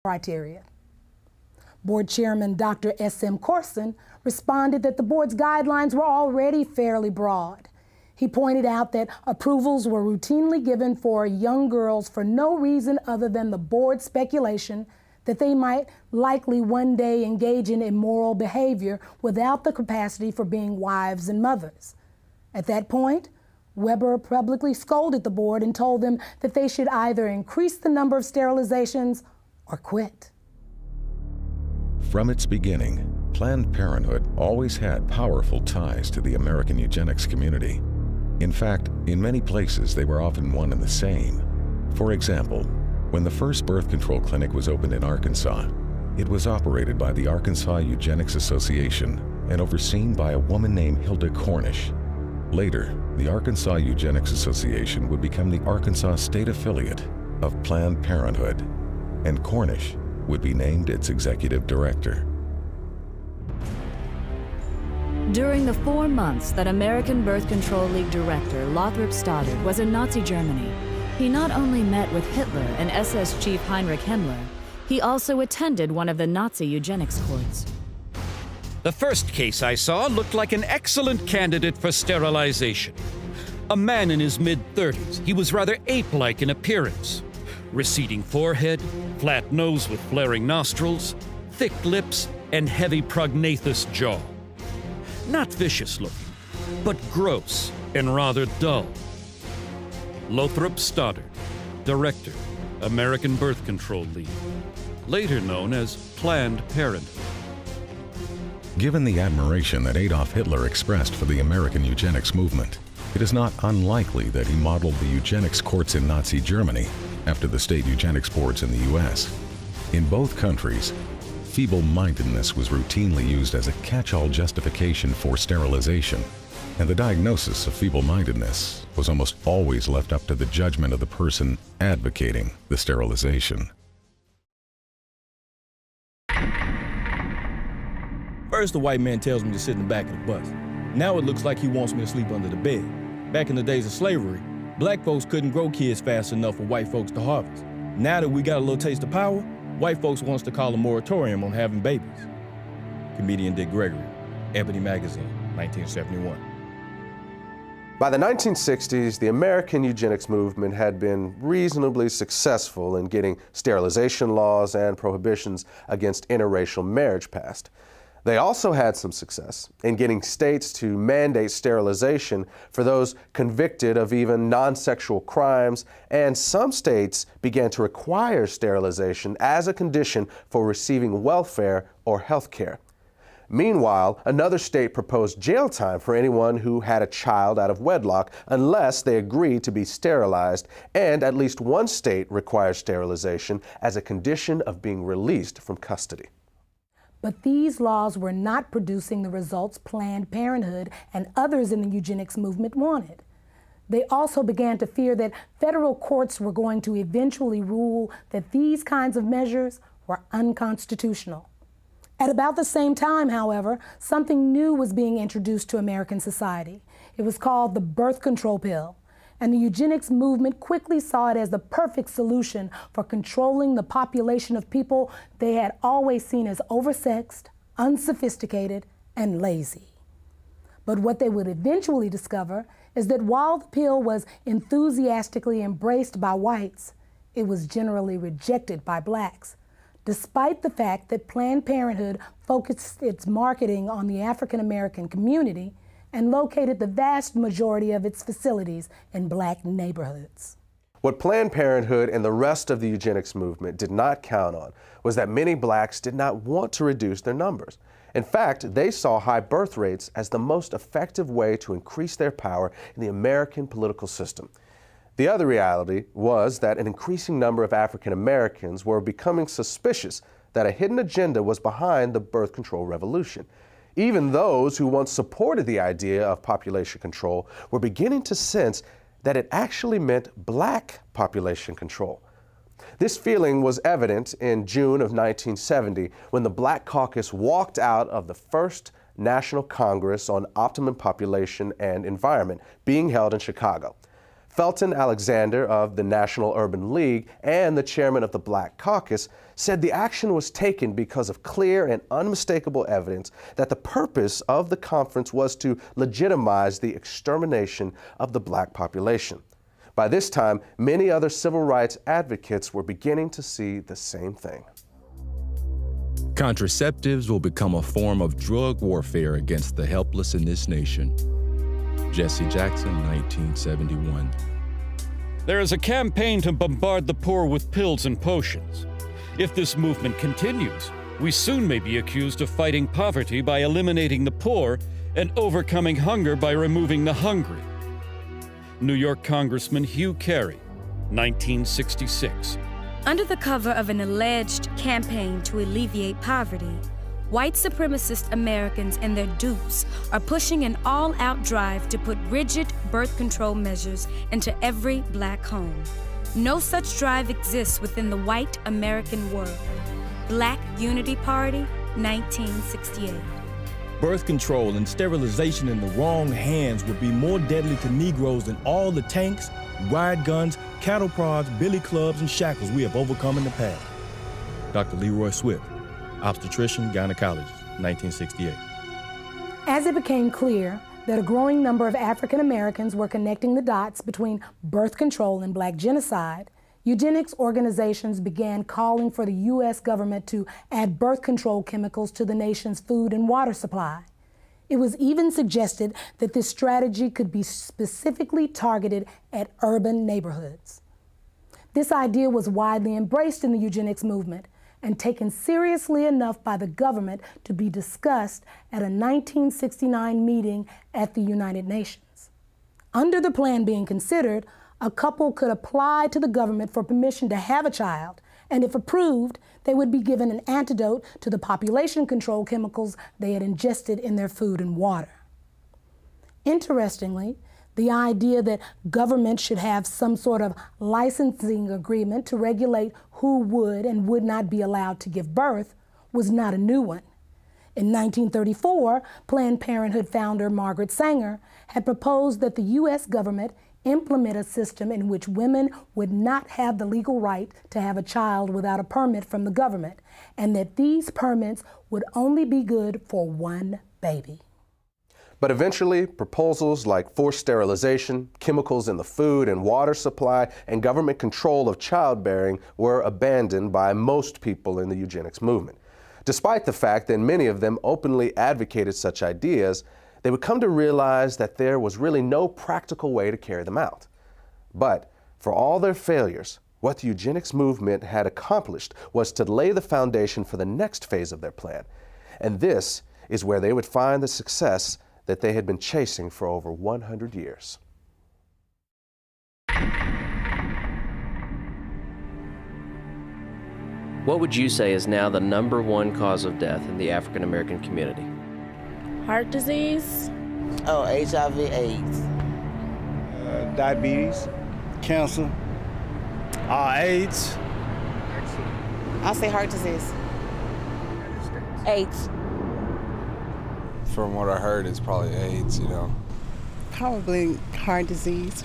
criteria. Board Chairman Dr. S.M. Corson responded that the board's guidelines were already fairly broad. He pointed out that approvals were routinely given for young girls for no reason other than the board's speculation that they might likely one day engage in immoral behavior without the capacity for being wives and mothers. At that point, Weber publicly scolded the board and told them that they should either increase the number of sterilizations or quit. From its beginning, Planned Parenthood always had powerful ties to the American eugenics community. In fact, in many places they were often one and the same. For example, when the first birth control clinic was opened in Arkansas, it was operated by the Arkansas Eugenics Association and overseen by a woman named Hilda Cornish. Later, the Arkansas Eugenics Association would become the Arkansas state affiliate of Planned Parenthood, and Cornish would be named its executive director. During the 4 months that American Birth Control League director Lothrop Stoddard was in Nazi Germany, he not only met with Hitler and SS chief Heinrich Himmler, he also attended one of the Nazi eugenics courts. The first case I saw looked like an excellent candidate for sterilization. A man in his mid-30s, he was rather ape-like in appearance. Receding forehead, flat nose with flaring nostrils, thick lips, and heavy prognathous jaw. Not vicious looking, but gross and rather dull. Lothrop Stoddard, Director, American Birth Control League, later known as Planned Parenthood. Given the admiration that Adolf Hitler expressed for the American eugenics movement, it is not unlikely that he modeled the eugenics courts in Nazi Germany after the state eugenics boards in the U.S. In both countries, feeble-mindedness was routinely used as a catch-all justification for sterilization, and the diagnosis of feeble-mindedness was almost always left up to the judgment of the person advocating the sterilization. First, the white man tells me to sit in the back of the bus. Now it looks like he wants me to sleep under the bed. Back in the days of slavery, black folks couldn't grow kids fast enough for white folks to harvest. Now that we got a little taste of power, white folks wants to call a moratorium on having babies. Comedian Dick Gregory, Ebony Magazine, 1971. By the 1960s, the American eugenics movement had been reasonably successful in getting sterilization laws and prohibitions against interracial marriage passed. They also had some success in getting states to mandate sterilization for those convicted of even non-sexual crimes, and some states began to require sterilization as a condition for receiving welfare or health care. Meanwhile, another state proposed jail time for anyone who had a child out of wedlock unless they agreed to be sterilized, and at least one state required sterilization as a condition of being released from custody. But these laws were not producing the results Planned Parenthood and others in the eugenics movement wanted. They also began to fear that federal courts were going to eventually rule that these kinds of measures were unconstitutional. At about the same time, however, something new was being introduced to American society. It was called the birth control pill, and the eugenics movement quickly saw it as the perfect solution for controlling the population of people they had always seen as oversexed, unsophisticated, and lazy. But what they would eventually discover is that while the pill was enthusiastically embraced by whites, it was generally rejected by blacks, despite the fact that Planned Parenthood focused its marketing on the African American community and located the vast majority of its facilities in black neighborhoods. What Planned Parenthood and the rest of the eugenics movement did not count on was that many blacks did not want to reduce their numbers. In fact, they saw high birth rates as the most effective way to increase their power in the American political system. The other reality was that an increasing number of African Americans were becoming suspicious that a hidden agenda was behind the birth control revolution. Even those who once supported the idea of population control were beginning to sense that it actually meant black population control. This feeling was evident in June of 1970 when the Black Caucus walked out of the first National Congress on Optimum Population and Environment being held in Chicago. Felton Alexander of the National Urban League and the chairman of the Black Caucus said the action was taken because of clear and unmistakable evidence that the purpose of the conference was to legitimize the extermination of the black population. By this time, many other civil rights advocates were beginning to see the same thing. Contraceptives will become a form of drug warfare against the helpless in this nation. Jesse Jackson, 1971. There is a campaign to bombard the poor with pills and potions. If this movement continues, we soon may be accused of fighting poverty by eliminating the poor and overcoming hunger by removing the hungry. New York Congressman Hugh Carey, 1966. Under the cover of an alleged campaign to alleviate poverty, white supremacist Americans and their dupes are pushing an all-out drive to put rigid birth control measures into every black home. No such drive exists within the white American world. Black Unity Party, 1968. Birth control and sterilization in the wrong hands would be more deadly to Negroes than all the tanks, riot guns, cattle prods, billy clubs, and shackles we have overcome in the past. Dr. Leroy Swift, obstetrician, gynecologist, 1968. As it became clear that a growing number of African Americans were connecting the dots between birth control and black genocide, eugenics organizations began calling for the U.S. government to add birth control chemicals to the nation's food and water supply. It was even suggested that this strategy could be specifically targeted at urban neighborhoods. This idea was widely embraced in the eugenics movement and taken seriously enough by the government to be discussed at a 1969 meeting at the United Nations. Under the plan being considered, a couple could apply to the government for permission to have a child, and if approved, they would be given an antidote to the population control chemicals they had ingested in their food and water. Interestingly, the idea that government should have some sort of licensing agreement to regulate who would and would not be allowed to give birth was not a new one. In 1934, Planned Parenthood founder Margaret Sanger had proposed that the U.S. government implement a system in which women would not have the legal right to have a child without a permit from the government, and that these permits would only be good for one baby. But eventually, proposals like forced sterilization, chemicals in the food and water supply, and government control of childbearing were abandoned by most people in the eugenics movement. Despite the fact that many of them openly advocated such ideas, they would come to realize that there was really no practical way to carry them out. But for all their failures, what the eugenics movement had accomplished was to lay the foundation for the next phase of their plan. And this is where they would find the success that they had been chasing for over 100 years. What would you say is now the #1 cause of death in the African American community? Heart disease. Oh, HIV/AIDS. Diabetes, cancer, AIDS. I'll say heart disease. AIDS. From what I heard, it's probably AIDS, you know. Probably heart disease.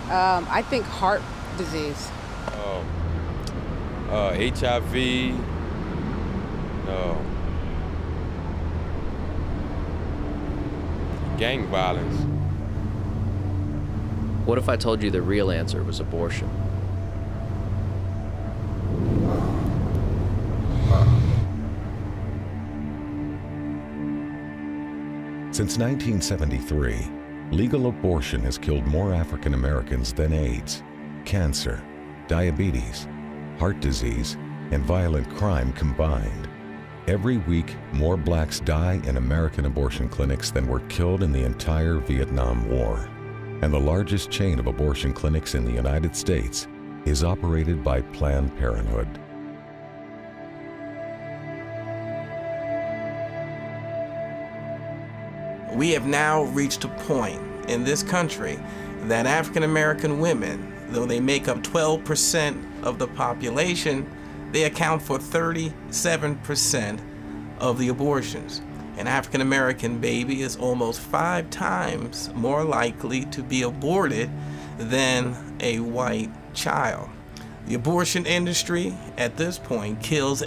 I think heart disease. HIV. Gang violence. What if I told you the real answer was abortion? Since 1973, legal abortion has killed more African Americans than AIDS, cancer, diabetes, heart disease, and violent crime combined. Every week, more blacks die in American abortion clinics than were killed in the entire Vietnam War. And the largest chain of abortion clinics in the United States is operated by Planned Parenthood. We have now reached a point in this country that African American women, though they make up 12% of the population, they account for 37% of the abortions. An African American baby is almost 5 times more likely to be aborted than a white child. The abortion industry at this point kills